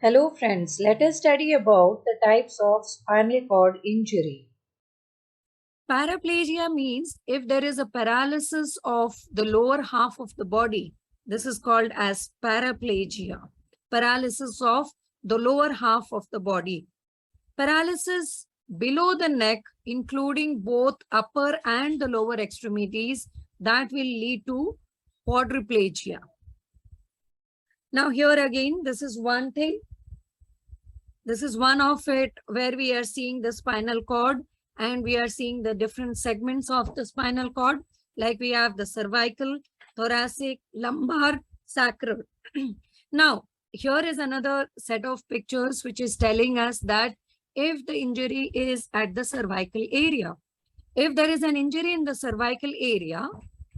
Hello friends, let us study about the types of spinal cord injury. Paraplegia means if there is a paralysis of the lower half of the body, this is called as paraplegia. Paralysis of the lower half of the body. Paralysis below the neck, including both upper and the lower extremities, that will lead to quadriplegia. Now here again, this is one thing. This is one of it where we are seeing the spinal cord and we are seeing the different segments of the spinal cord. Like we have the cervical, thoracic, lumbar, sacral. Now, here is another set of pictures which is telling us that if the injury is at the cervical area, if there is an injury in the cervical area,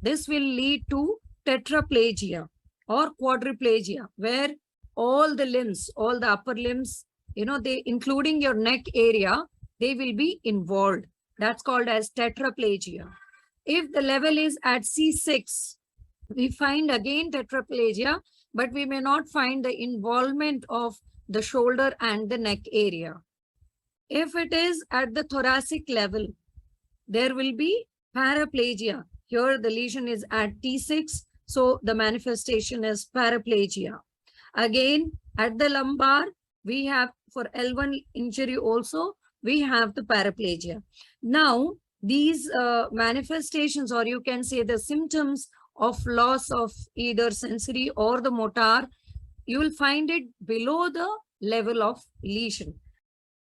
this will lead to tetraplegia or quadriplegia, where all the limbs, all the upper limbs, they including your neck area, they will be involved. That's called as tetraplegia. If the level is at C6, we find again tetraplegia, but we may not find the involvement of the shoulder and the neck area. If it is at the thoracic level, there will be paraplegia. Here the lesion is at T6, so the manifestation is paraplegia. Again, at the lumbar, we have for L1 injury also, we have the paraplegia. Now, these manifestations, or you can say the symptoms of loss of either sensory or the motor, you will find it below the level of lesion.